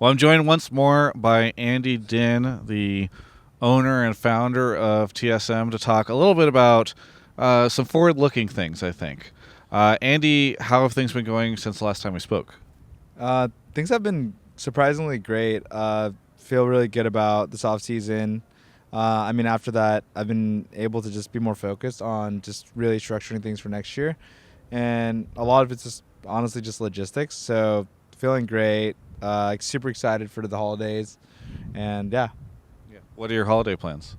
Well, I'm joined once more by Andy Din, the owner and founder of TSM, to talk a little bit about some forward-looking things, I think. Andy, how have things been going since the last time we spoke? Things have been surprisingly great. Feel really good about this off season. After that, I've been able to just be more focused on just really structuring things for next year, and a lot of it's just honestly just logistics. So feeling great. Super excited for the holidays, and yeah, What are your holiday plans?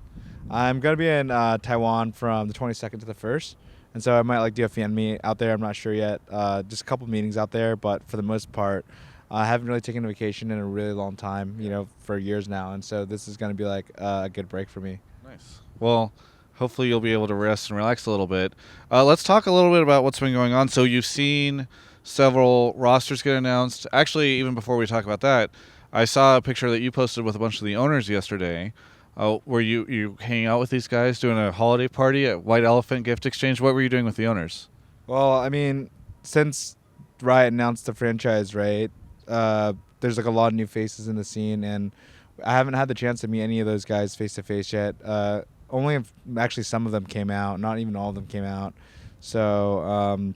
I'm gonna be in Taiwan from the 22nd to the 1st, and so I might do a fan meet out there. I'm not sure yet. Just a couple meetings out there, but for the most part, I haven't really taken a vacation in a really long time. For years now, and so this is gonna be like a good break for me. Nice. Well, hopefully you'll be able to rest and relax a little bit. Let's talk a little bit about what's been going on. So you've seen several rosters get announced. Actually, even before we talk about that, I saw a picture that you posted with a bunch of the owners yesterday. Were you hanging out with these guys doing a holiday party at White Elephant Gift Exchange? What were you doing with the owners? Well, since Riot announced the franchise, right, there's like a lot of new faces in the scene, and I haven't had the chance to meet any of those guys face to face yet. Only actually some of them came out, not even all of them came out. So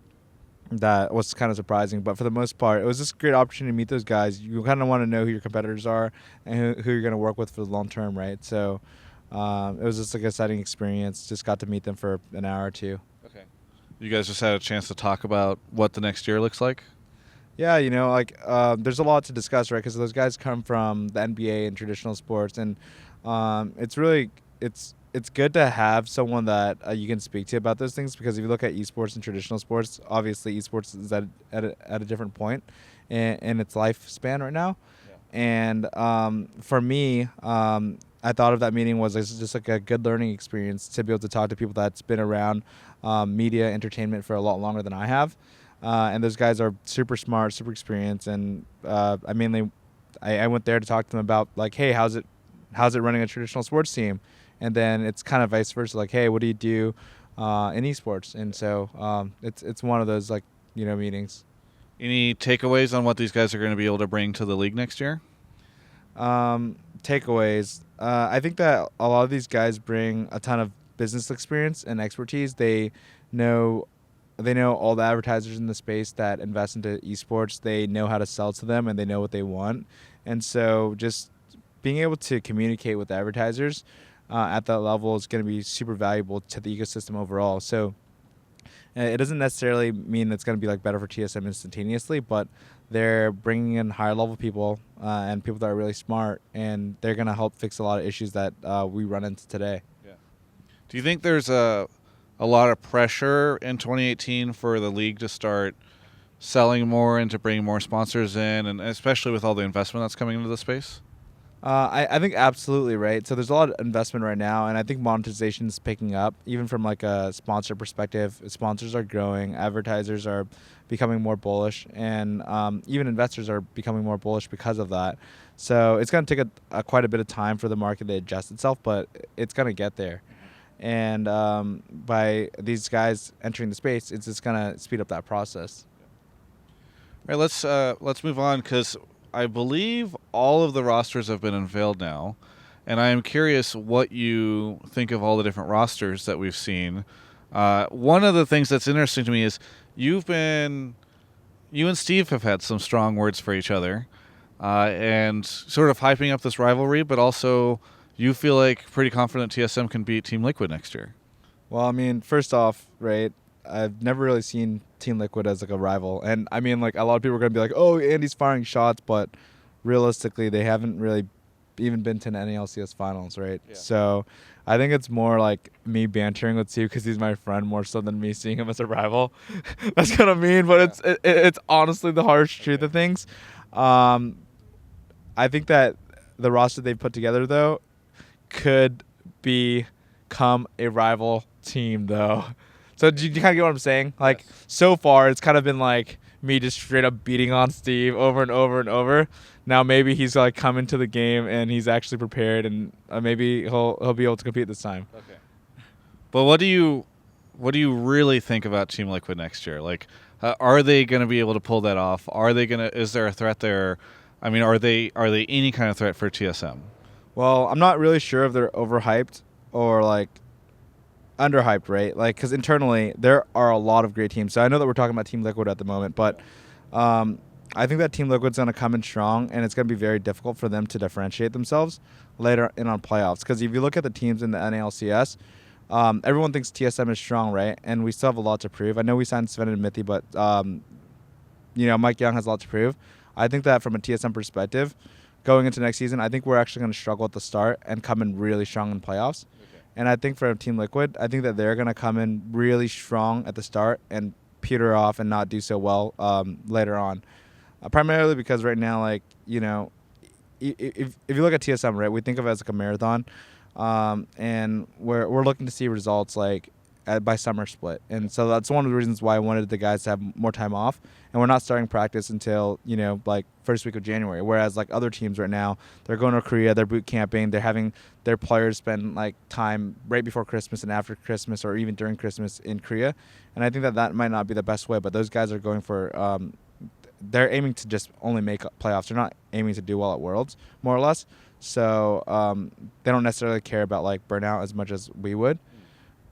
that was kind of surprising, but for the most part, it was just a great opportunity to meet those guys. You kind of want to know who your competitors are and who you're going to work with for the long term, right? So it was just like an exciting experience. Just got to meet them for an hour or two. Okay. You guys just had a chance to talk about what the next year looks like? Yeah, there's a lot to discuss, right? Because those guys come from the NBA and traditional sports, and it's good to have someone that you can speak to about those things. Because if you look at esports and traditional sports, obviously esports is at a different point in its lifespan right now. Yeah. And for me, I thought of that meeting was just like a good learning experience to be able to talk to people that's been around media entertainment for a lot longer than I have. And those guys are super smart, super experienced, and I went there to talk to them about like, hey, how's it running a traditional sports team, and then it's kind of vice versa, like, hey, what do you do in esports? And so it's one of those meetings. Any takeaways on what these guys are going to be able to bring to the league next year? Takeaways. I think that a lot of these guys bring a ton of business experience and expertise. They know all the advertisers in the space that invest into esports. They know how to sell to them, and they know what they want. And so just being able to communicate with advertisers at that level is going to be super valuable to the ecosystem overall. So it doesn't necessarily mean it's going to be like better for TSM instantaneously, but they're bringing in higher level people and people that are really smart, and they're going to help fix a lot of issues that we run into today. Yeah. Do you think there's a lot of pressure in 2018 for the league to start selling more and to bring more sponsors in, and especially with all the investment that's coming into the space? I think absolutely right. So there's a lot of investment right now, and I think monetization is picking up, even from like a sponsor perspective. Sponsors are growing, advertisers are becoming more bullish, and even investors are becoming more bullish because of that. So it's going to take quite a bit of time for the market to adjust itself, but it's going to get there. And by these guys entering the space, it's just going to speed up that process. All right, let's move on, because I believe all of the rosters have been unveiled now, and I am curious what you think of all the different rosters that we've seen. One of the things that's interesting to me is you and Steve have had some strong words for each other, and sort of hyping up this rivalry, but also you feel like pretty confident TSM can beat Team Liquid next year. Well, first off, right, I've never really seen Team Liquid as like a rival. And a lot of people are going to be like, oh, Andy's firing shots, but realistically, they haven't really even been to an NA LCS finals, right? Yeah. So I think it's more like me bantering with Steve because he's my friend more so than me seeing him as a rival. That's kind of mean, but yeah. It's honestly the harsh truth of things. I think that the roster they've put together, though, could become a rival team, though. So do you kind of get what I'm saying? Like, yes. So far, it's kind of been like me just straight up beating on Steve over and over and over. Now maybe he's like come into the game and he's actually prepared, and maybe he'll be able to compete this time. Okay. But what do you really think about Team Liquid next year? Like, are they going to be able to pull that off? Is there a threat there? I mean, are they any kind of threat for TSM? Well, I'm not really sure if they're overhyped or like underhyped, right? Like, because internally there are a lot of great teams. So I know that we're talking about Team Liquid at the moment, but I think that Team Liquid's going to come in strong, and it's going to be very difficult for them to differentiate themselves later in on playoffs. Because if you look at the teams in the NA LCS, everyone thinks TSM is strong, right? And we still have a lot to prove. I know we signed Sven and Mithy, but Mike Young has a lot to prove. I think that from a TSM perspective, going into next season, I think we're actually going to struggle at the start and come in really strong in playoffs. Okay. And I think for Team Liquid, I think that they're going to come in really strong at the start and peter off and not do so well later on. Primarily because right now, like, if you look at TSM, right, we think of it as like a marathon, and we're looking to see results like by summer split, and so that's one of the reasons why I wanted the guys to have more time off, and we're not starting practice until like first week of January. Whereas like other teams right now, they're going to Korea, they're boot camping, they're having their players spend like time right before Christmas and after Christmas, or even during Christmas in Korea, and I think that might not be the best way. But those guys are going for they're aiming to just only make playoffs. They're not aiming to do well at Worlds, more or less. So they don't necessarily care about like burnout as much as we would.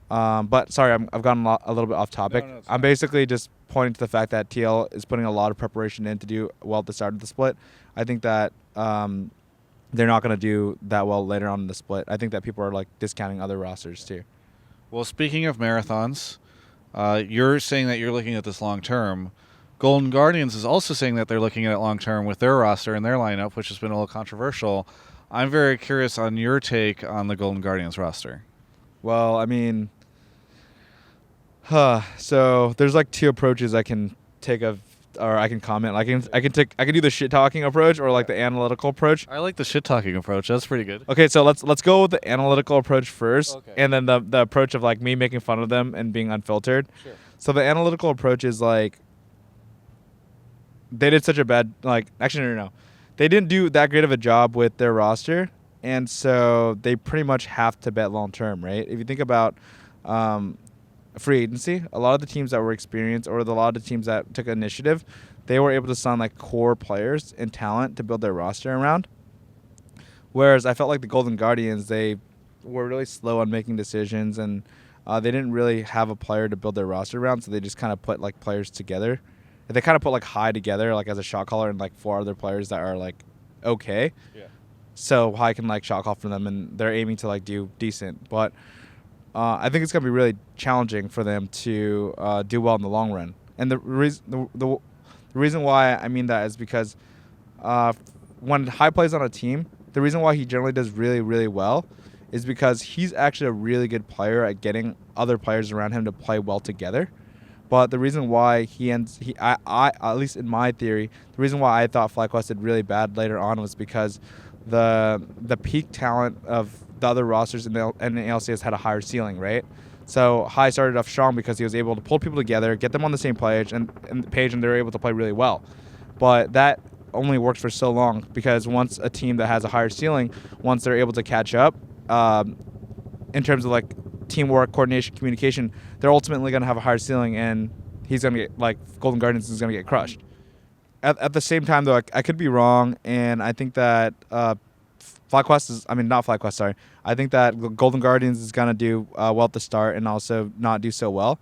But sorry, I've gotten a little bit off topic. No, I'm basically just pointing to the fact that TL is putting a lot of preparation in to do well at the start of the split. I think that they're not going to do that well later on in the split. I think that people are like discounting other rosters too. Well, speaking of marathons, you're saying that you're looking at this long term. Golden Guardians is also saying that they're looking at it long term with their roster and their lineup, which has been a little controversial. I'm very curious on your take on the Golden Guardians roster. Well, I mean, so there's like two approaches I can take or I can comment. I can do the shit talking approach or like the analytical approach. I like the shit talking approach. That's pretty good. Okay, so let's go with the analytical approach first, okay, and then the approach of like me making fun of them and being unfiltered. Sure. So the analytical approach is like they did such a bad no. They didn't do that great of a job with their roster, and so they pretty much have to bet long term, right? If you think about free agency, a lot of the teams that were experienced or a lot of the teams that took initiative, they were able to sign like core players and talent to build their roster around. Whereas I felt like the Golden Guardians, they were really slow on making decisions, and they didn't really have a player to build their roster around, so they just kind of put like players together. They kind of put like High together like as a shot caller and like 4 other players that are like okay. Yeah. So High can like shot call for them, and they're aiming to like do decent. But I think it's gonna be really challenging for them to do well in the long run. And the reason why I mean that is because when High plays on a team, the reason why he generally does really, really well is because he's actually a really good player at getting other players around him to play well together. But the reason why I at least in my theory, the reason why I thought FlyQuest did really bad later on was because the peak talent of the other rosters in the LCS had a higher ceiling, right? So High started off strong because he was able to pull people together, get them on the same page, and they were able to play really well. But that only works for so long, because once a team that has a higher ceiling, once they're able to catch up, in terms of like teamwork, coordination, communication, they're ultimately going to have a higher ceiling, and he's going to get like Golden Guardians is going to get crushed. At the same time, though, I could be wrong, and I think that I think that Golden Guardians is going to do well at the start and also not do so well.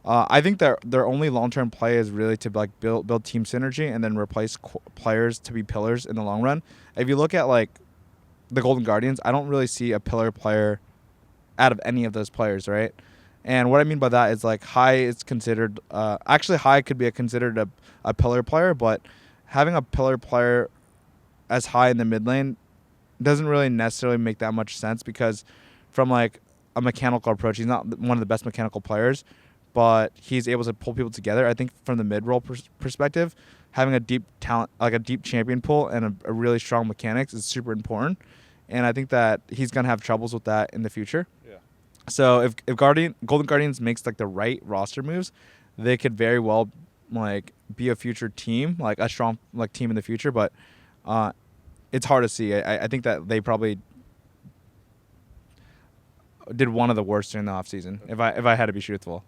I think that their only long-term play is really to like build team synergy and then replace players to be pillars in the long run. If you look at like the Golden Guardians, I don't really see a pillar player out of any of those players, right? And what I mean by that is like High is considered actually High could be considered a pillar player, but having a pillar player as High in the mid lane doesn't really necessarily make that much sense, because from like a mechanical approach, he's not one of the best mechanical players, but he's able to pull people together. I think from the mid role perspective, having a deep talent, like a deep champion pool and a really strong mechanics is super important. And I think that he's going to have troubles with that in the future. Yeah. So if Golden Guardians makes like the right roster moves, they could very well like be a future team, like a strong like team in the future, but it's hard to see. I think that they probably did one of the worst during the offseason, if I had to be truthful.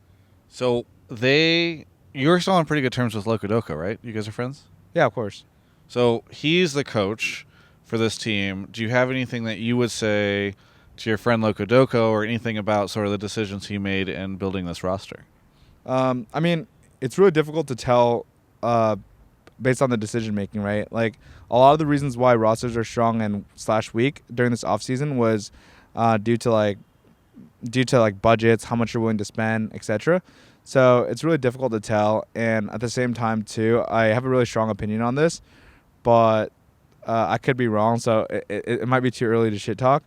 So you're still on pretty good terms with Locodoco, right? You guys are friends? Yeah, of course. So he's the coach for this team. Do you have anything that you would say to your friend Loco Doco or anything about sort of the decisions he made in building this roster? I mean, it's really difficult to tell based on the decision making, right? Like a lot of the reasons why rosters are strong and / weak during this offseason was due to budgets, how much you're willing to spend, etc. So it's really difficult to tell. And at the same time, too, I have a really strong opinion on this, but I could be wrong. So it might be too early to shit talk.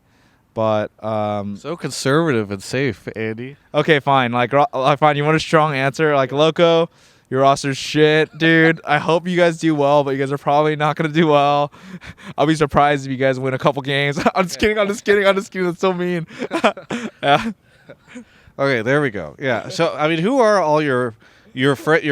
But so conservative and safe, Andy. okay, fine. Fine. You want a strong answer? Like Loco, your roster's shit, dude. I hope you guys do well, but you guys are probably not gonna do well. I'll be surprised if you guys win a couple games. I'm just kidding. That's so mean. Yeah. Okay, there we go. Yeah. So I mean, who are all your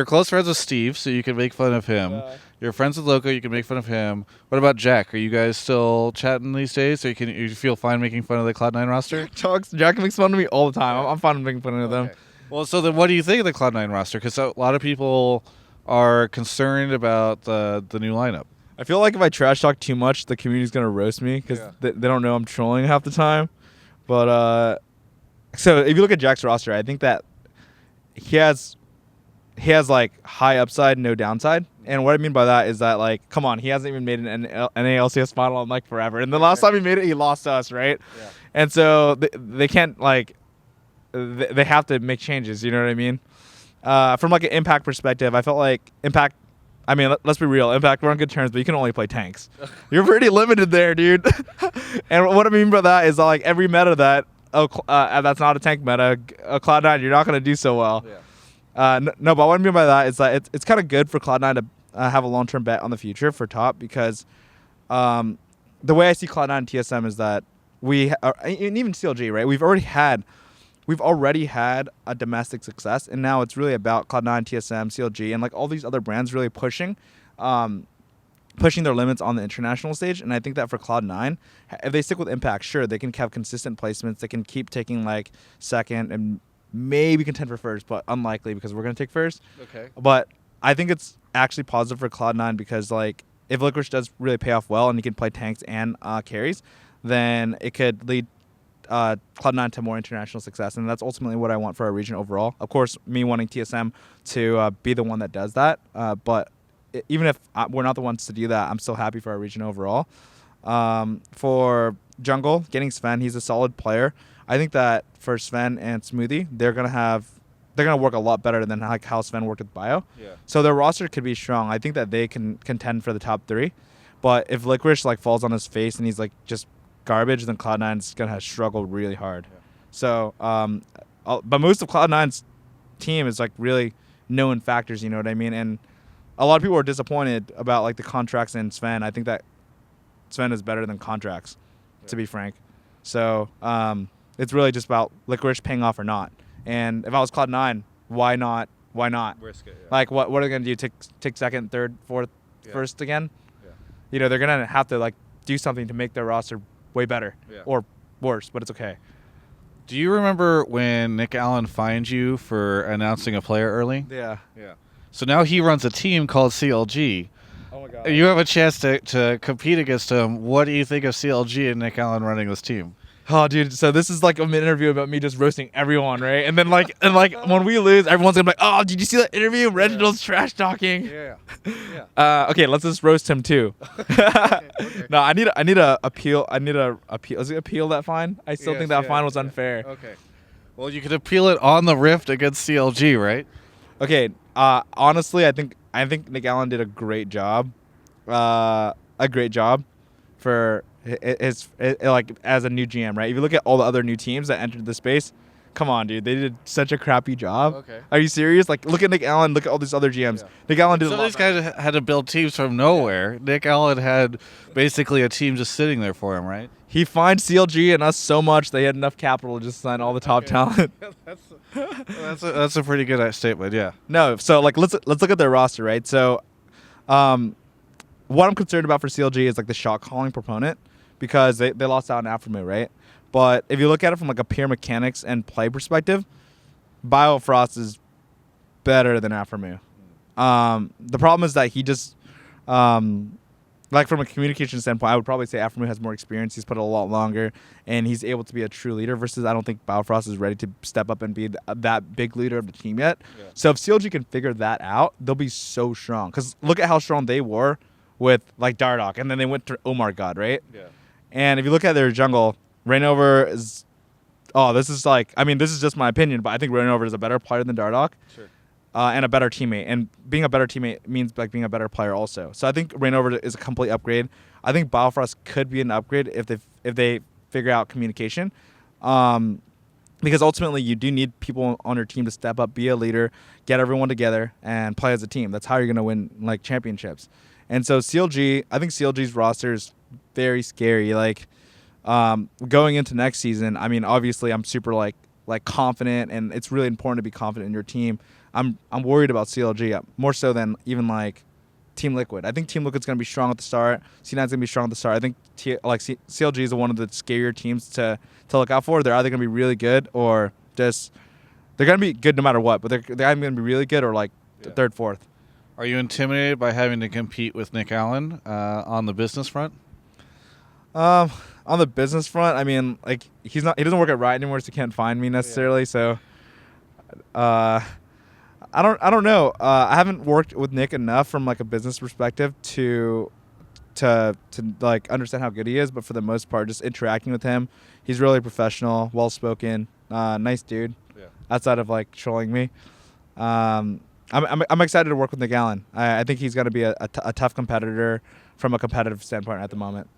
close friends with Steve, so you can make fun of him? You're friends with Loco, you can make fun of him. What about Jack? Are you guys still chatting these days? So you feel fine making fun of the Cloud9 roster? Jack makes fun of me all the time. I'm fine making fun of them. Well, so then what do you think of the Cloud9 roster? Because a lot of people are concerned about the new lineup. I feel like if I trash talk too much, the community's going to roast me because they don't know I'm trolling half the time. But so if you look at Jack's roster, I think that he has like high upside, no downside. And what I mean by that is that, like, come on, he hasn't even made an NA LCS final in like forever. And the last time he made it, he lost to us, right? Yeah. And so they can't like they have to make changes. You know what I mean? From like an Impact perspective, I felt like Impact. I mean, let's be real. Impact, we're on good terms, but you can only play tanks. You're pretty limited there, dude. And what I mean by that is like every meta that's not a tank meta, Cloud9, you're not gonna do so well. Yeah. No, but what I mean by that is that it's kind of good for Cloud9 to have a long-term bet on the future for top because the way I see Cloud9 and TSM is that and even CLG, right? We've already had a domestic success, and now it's really about Cloud9, TSM, CLG, and like all these other brands really pushing their limits on the international stage. And I think that for Cloud9, if they stick with Impact, sure, they can have consistent placements. They can keep taking like second and maybe contend for first, but unlikely because we're going to take first. Okay. But I think it's actually positive for Cloud9 because like if Licorice does really pay off well and he can play tanks and carries, then it could lead Cloud9 to more international success. And that's ultimately what I want for our region overall. Of course, me wanting TSM to be the one that does that. But even if we're not the ones to do that, I'm still happy for our region overall. For jungle, getting Sven, he's a solid player. I think that for Sven and Smoothie, they're gonna work a lot better than like how Sven worked with Bio. Yeah. So their roster could be strong. I think that they can contend for the top 3. But if Licorice like falls on his face and he's like just garbage, then Cloud9's gonna struggle really hard. Yeah. So, but most of Cloud9's team is like really known factors. You know what I mean? And a lot of people are disappointed about like the contracts in Sven. I think that Sven is better than contracts, to be frank. So it's really just about Licorice paying off or not. And if I was Cloud9, why not? Risk it, yeah. Like what are they gonna do? Take second, third, fourth, first again? Yeah. You know, they're gonna have to like do something to make their roster way better or worse, but it's okay. Do you remember when Nick Allen fined you for announcing a player early? Yeah. So now he runs a team called CLG. Oh my God. You have a chance to compete against him. What do you think of CLG and Nick Allen running this team? Oh, dude. So this is like an interview about me just roasting everyone, right? And then like when we lose, everyone's gonna be like, "Oh, did you see that interview? Reginald's trash talking." Yeah. Okay, let's just roast him too. Okay. No, I need a appeal. Is it appeal that fine? I still think that fine was unfair. Okay. Well, you could appeal it on the Rift against CLG, right? Okay. Honestly, I think Nick Allen did a great job. For his like as a new GM, right? If you look at all the other new teams that entered the space, come on, dude, they did such a crappy job. Okay. Are you serious? Like, look at Nick Allen. Look at all these other GMs. Yeah. Nick Allen did. Some of these guys had to build teams from nowhere. Yeah. Nick Allen had basically a team just sitting there for him, right? He fined CLG and us so much they had enough capital to just sign all the top talent. That's a pretty good statement. Yeah. No, so like let's look at their roster, right? So, what I'm concerned about for CLG is like the shot calling proponent. Because they lost out on Aftermoo, right? But if you look at it from like a pure mechanics and play perspective, Biofrost is better than Aftermoo. The problem is that he just like from a communication standpoint, I would probably say Afremu has more experience. He's put it a lot longer, and he's able to be a true leader. Versus, I don't think Biofrost is ready to step up and be that big leader of the team yet. Yeah. So if CLG can figure that out, they'll be so strong. Because look at how strong they were with like Dardoch, and then they went to Omar God, right? Yeah. And if you look at their jungle, Rainover is. Oh, this is like. I mean, this is just my opinion, but I think Rainover is a better player than Dardoch. Sure. And a better teammate. And being a better teammate means like being a better player also. So I think Rainover is a complete upgrade. I think Biofrost could be an upgrade if they figure out communication. Because ultimately you do need people on your team to step up, be a leader, get everyone together, and play as a team. That's how you're going to win like championships. And so CLG, I think CLG's roster is very scary. Like going into next season, I mean, obviously I'm super like confident, and it's really important to be confident in your team. I'm worried about CLG more so than even like Team Liquid. I think Team Liquid's going to be strong at the start. C9's going to be strong at the start. I think CLG is one of the scarier teams to look out for. They're either going to be really good or just they're going to be good no matter what. But they're either going to be really good or like third, fourth. Are you intimidated by having to compete with Nick Allen on the business front? On the business front, I mean, like he doesn't work at Riot anymore, so he can't find me necessarily. So, I don't know. I haven't worked with Nick enough from like a business perspective to like understand how good he is. But for the most part, just interacting with him, he's really professional, well spoken, nice dude. Yeah. Outside of like trolling me, I'm excited to work with Nick Allen. I think he's going to be a tough competitor from a competitive standpoint at the moment.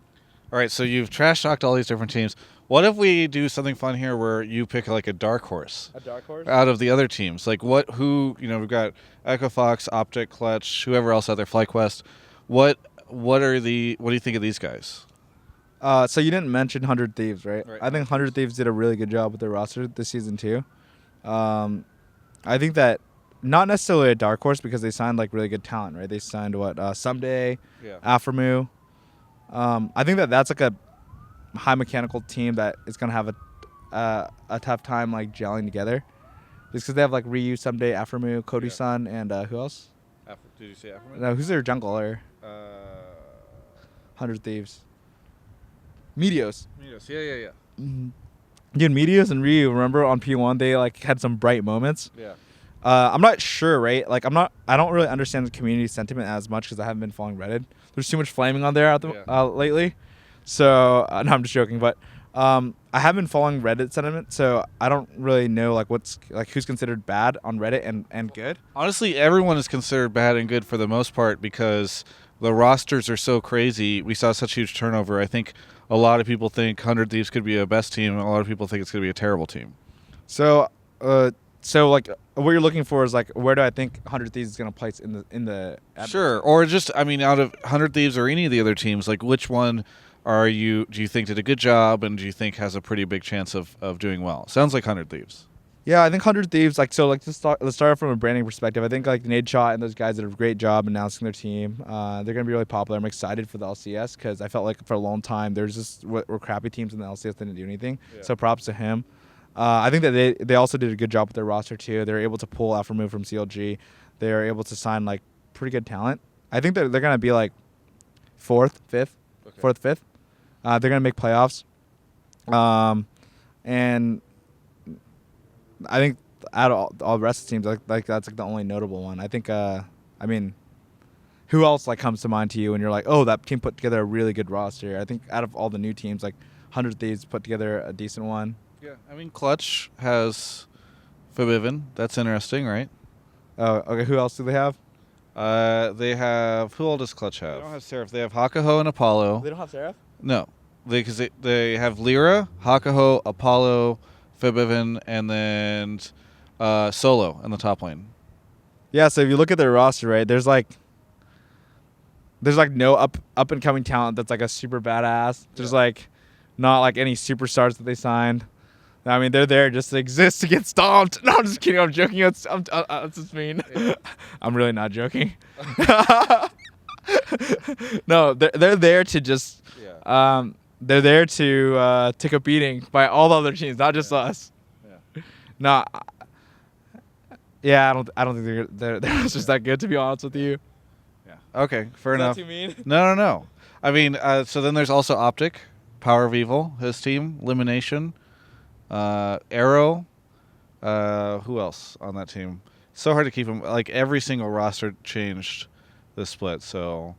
All right, so you've trash talked all these different teams. What if we do something fun here where you pick like a dark horse? A dark horse? Out of the other teams. Like we've got Echo Fox, Optic, Clutch, whoever else out there, FlyQuest. What do you think of these guys? So you didn't mention 100 Thieves, right? I think 100 Thieves did a really good job with their roster this season too. I think that not necessarily a dark horse because they signed like really good talent, right? They signed Someday, Afremu. I think that's like a high mechanical team that is gonna have a tough time like gelling together, just because they have like Ryu, Someday, Afremu, Cody-san, and who else? Did you say Afremu? No, who's their jungler? 100 Thieves. Meteos. Yeah. Mm-hmm. Dude, Meteos and Ryu, remember on P1 they like had some bright moments. Yeah. I'm not sure, right? Like I don't really understand the community sentiment as much because I haven't been following Reddit. There's too much flaming on there lately. So no, I'm just joking, but I haven't been following Reddit sentiment, so I don't really know like who's considered bad on Reddit and good. Honestly, everyone is considered bad and good for the most part because the rosters are so crazy. We saw such huge turnover. I think a lot of people think 100 Thieves could be a best team, and a lot of people think it's going to be a terrible team. So like what you're looking for is like where do I think 100 Thieves is going to place in the Sure, or just I mean out of 100 Thieves or any of the other teams, like which one do you think did a good job and do you think has a pretty big chance of doing well? Sounds like 100 Thieves. Yeah, I think 100 Thieves let's start from a branding perspective. I think like Nadeshot and those guys did a great job announcing their team. They're going to be really popular. I'm excited for the LCS because I felt like for a long time there's just were crappy teams in the LCS that didn't do anything. Yeah. So props to him. I think that they also did a good job with their roster too. They were able to pull Afremu from CLG. They were able to sign like pretty good talent. I think that they're going to be like fourth, fifth. They're going to make playoffs. And I think out of all the rest of the teams, like that's like the only notable one. I think, I mean, who else like comes to mind to you and you're like, oh, that team put together a really good roster? I think out of all the new teams, like 100 Thieves put together a decent one. Yeah, I mean, Clutch has Forbidden. That's interesting, right? Oh, okay. Who else do they have? They have... Who all does Clutch have? They don't have Seraph. They have Hakuho and Apollo. They don't have Seraph? No. Because they have Lyra, Hakuho, Apollo, Forbidden, and then Solo in the top lane. Yeah, so if you look at their roster, right, there's like no up and coming talent that's like a super badass. There's like not like any superstars that they signed. I mean, they're there just to exist to get stomped. No, I'm just kidding. I'm joking. It's just mean. Yeah. I'm really not joking. No, they're there to just. Yeah. They're there to take a beating by all the other teams, not just us. Yeah. No. Yeah, I don't think they're just that good, to be honest with you. Yeah. Okay, fair enough. Is that too mean? No. I mean, so then there's also Optic, Power of Evil, his team, Elimination, Arrow. Who else on that team? So hard to keep them. Like every single roster changed this split. So,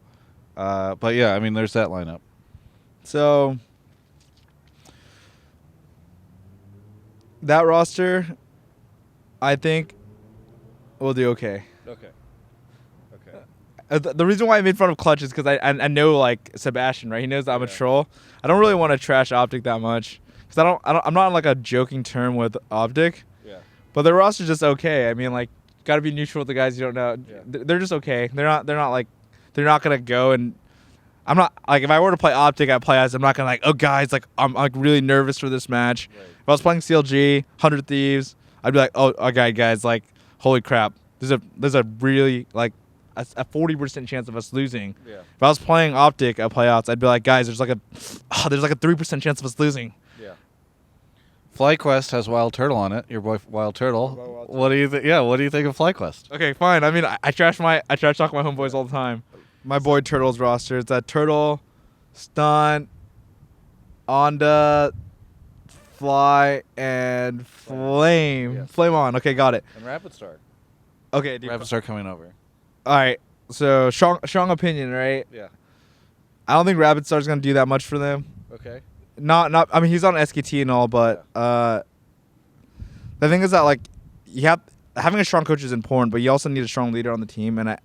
but yeah, I mean, there's that lineup. So that roster, I think, will do okay. Okay. The reason why I made fun of Clutch is because I know like Sebastian, right? He knows that I'm a Yeah. troll. I don't really want to trash Optic that much because I'm not on like a joking term with Optic, Yeah. but their roster's just okay. I mean, like, gotta be neutral with the guys you don't know. Yeah. They're just okay. They're not like they're not gonna go and. I'm not like if I were to play Optic at playoffs, I'm not gonna like, oh guys, like I'm like really nervous for this match. Right. If I was playing CLG, 100 Thieves, I'd be like, oh, okay, guys, like, holy crap, there's a really like a 40% chance of us losing. Yeah. If I was playing Optic at playoffs, I'd be like, guys, there's like a 3% chance of us losing. Yeah. FlyQuest has Wild Turtle on it. Your boy Wild Turtle. Wild Turtle. What do you think? Yeah. What do you think of FlyQuest? Okay, fine. I mean, I trash talk my homeboys all the time. My boy Turtle's roster. It's that Turtle, Stunt, Onda, Fly, and Flame. Yeah. Flame on. Okay, got it. And Rapid Star. Okay, dude. Rapid Star coming over. All right. So strong opinion, right? Yeah. I don't think Rapid Star's gonna do that much for them. Okay. Not. I mean, he's on SKT and all, but the thing is that like having a strong coach is important, but you also need a strong leader on the team, and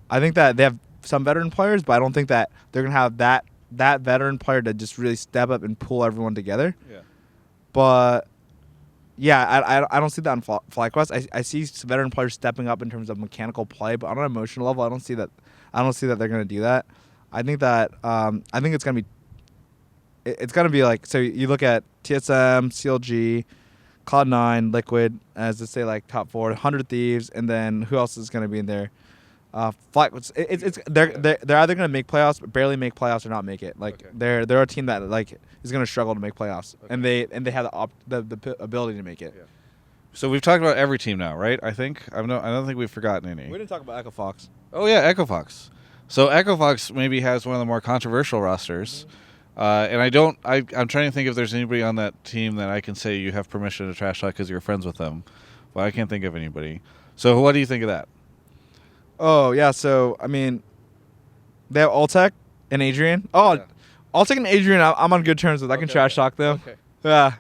I think that they have some veteran players, but I don't think that they're gonna have that veteran player to just really step up and pull everyone together. Yeah. But yeah, I don't see that on FlyQuest. I see some veteran players stepping up in terms of mechanical play, but on an emotional level, I don't see that they're gonna do that. I think that I think it's gonna be like, so you look at TSM, CLG, Cloud9, Liquid as to say like top 4, 100 Thieves, and then who else is gonna be in there? They're either gonna make playoffs, but barely make playoffs, or not make it. Like they're a team that like is gonna struggle to make playoffs, and they have the ability to make it. Yeah. So we've talked about every team now, right? I don't think we've forgotten any. We didn't talk about Echo Fox. Oh yeah, Echo Fox. So Echo Fox maybe has one of the more controversial rosters, and I'm trying to think if there's anybody on that team that I can say you have permission to trash talk because you're friends with them, but I can't think of anybody. So what do you think of that? Oh yeah, so I mean, they have Alltech and Adrian. Oh, Yeah. Alltech and Adrian, I'm on good terms with. I can trash talk them. Okay. Yeah.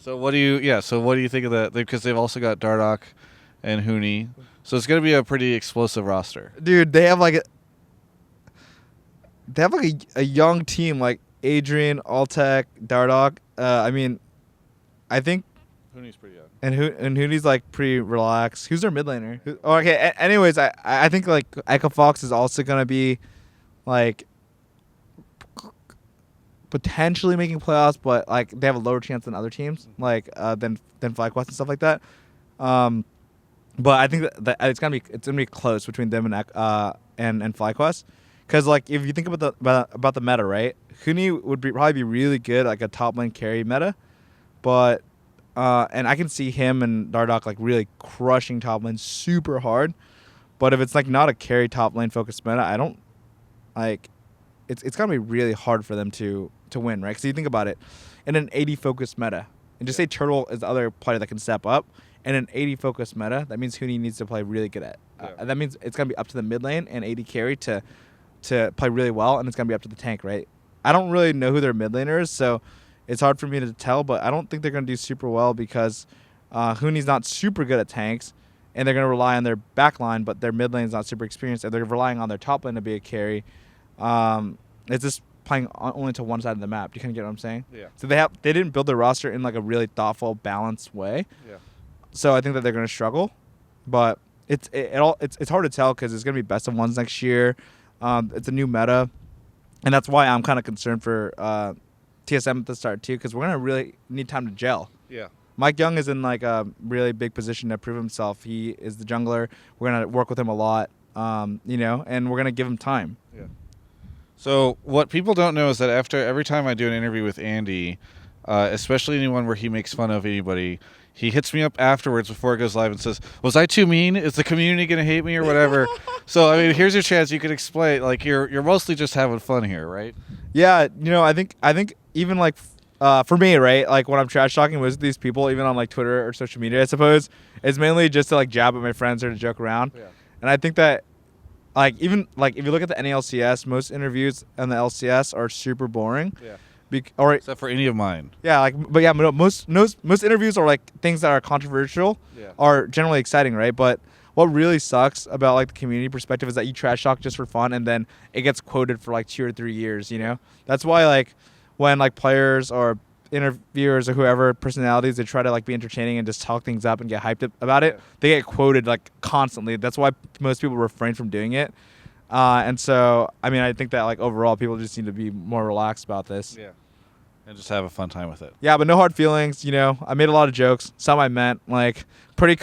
So what do you think of that? Because they've also got Dardoch and Hooney, so it's going to be a pretty explosive roster. Dude, they have like a young team like Adrian, Alltech, Dardoch. I mean, I think Hooney's pretty young. and Hooney's like pretty relaxed. Who's their mid laner? Okay. Anyways, I think like Echo Fox is also gonna be like potentially making playoffs, but like they have a lower chance than other teams, like than FlyQuest and stuff like that. But I think that it's gonna be close between them and FlyQuest, because like if you think about the meta, right? Hooney would probably be really good like a top lane carry meta, but and I can see him and Dardoch like really crushing top lane super hard. But if it's like not a carry top lane focused meta, I don't like. It's gonna be really hard for them to win, right? Because you think about it, in an 80 focused meta, and just say Turtle is the other player that can step up. In an 80 focused meta, that means Hooney needs to play really good at. That means it's gonna be up to the mid lane and 80 carry to play really well, and it's gonna be up to the tank, right? I don't really know who their mid laner is, so it's hard for me to tell. But I don't think they're gonna do super well because Hooney's not super good at tanks, and they're gonna rely on their back line, but their mid lane's not super experienced, and they're relying on their top lane to be a carry. It's just playing only to one side of the map. Do you kind of get what I'm saying? Yeah. So they didn't build their roster in like a really thoughtful, balanced way. Yeah. So I think that they're going to struggle, but it's hard to tell because it's going to be best of ones next year. It's a new meta, and that's why I'm kind of concerned for TSM at the start too, because we're going to really need time to gel. Yeah. Mike Young is in like a really big position to prove himself. He is the jungler. We're going to work with him a lot, and we're going to give him time. Yeah. So what people don't know is that every time I do an interview with Andy, especially anyone where he makes fun of anybody, he hits me up afterwards before it goes live and says, "Was I too mean? Is the community gonna hate me or whatever?" So I mean, here's your chance. You could explain. Like you're mostly just having fun here, right? Yeah, I think even like for me, right? Like when I'm trash talking with these people, even on like Twitter or social media, I suppose it's mainly just to like jab at my friends or to joke around. Yeah. And I think that like even like if you look at the NA LCS, most interviews on the LCS are super boring. Yeah. Or Except for any of mine. yeah, like but yeah, most interviews are like things that are controversial Yeah. are generally exciting, right? But what really sucks about like the community perspective is that you trash talk just for fun and then it gets quoted for like 2 or 3 years, you know? That's why like when like players or interviewers or whoever personalities, they try to like be entertaining and just talk things up and get hyped about it, they get quoted like constantly. That's why most people refrain from doing it. And so I mean I think that like overall people just need to be more relaxed about this. Yeah. And just have a fun time with it. Yeah, but no hard feelings. I made a lot of jokes. Some I meant. Like pretty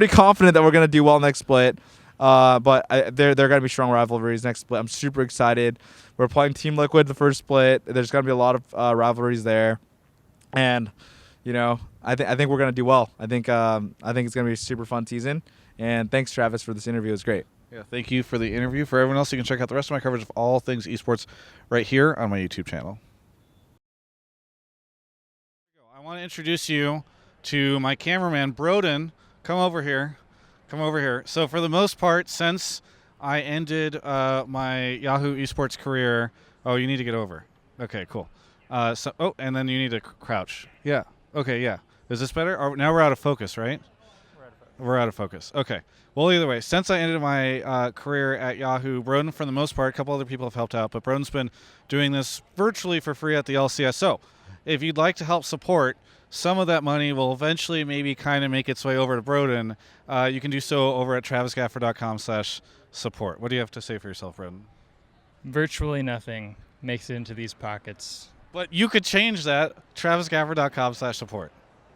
confident that we're gonna do well next split. But they're gonna be strong rivalries next split. I'm super excited. We're playing Team Liquid the first split. There's gonna be a lot of rivalries there, and I think we're gonna do well. I think it's gonna be a super fun season. And thanks, Travis, for this interview. It was great. Yeah, thank you for the interview. For everyone else, you can check out the rest of my coverage of all things esports right here on my YouTube channel. I want to introduce you to my cameraman, Broden. Come over here. So for the most part, since I ended my Yahoo Esports career, oh, you need to get over. Okay, cool. And then you need to crouch. Yeah. Okay, yeah. Is this better? Now we're out of focus, right? We're out of focus. Okay. Well, either way, since I ended my career at Yahoo, Broden, for the most part, a couple other people have helped out, but Broden's been doing this virtually for free at the LCS. So if you'd like to help support, some of that money will eventually maybe kind of make its way over to Broden. You can do so over at travisgafford.com/support. What do you have to say for yourself, Broden? Virtually nothing makes it into these pockets. But you could change that, travisgafford.com/support.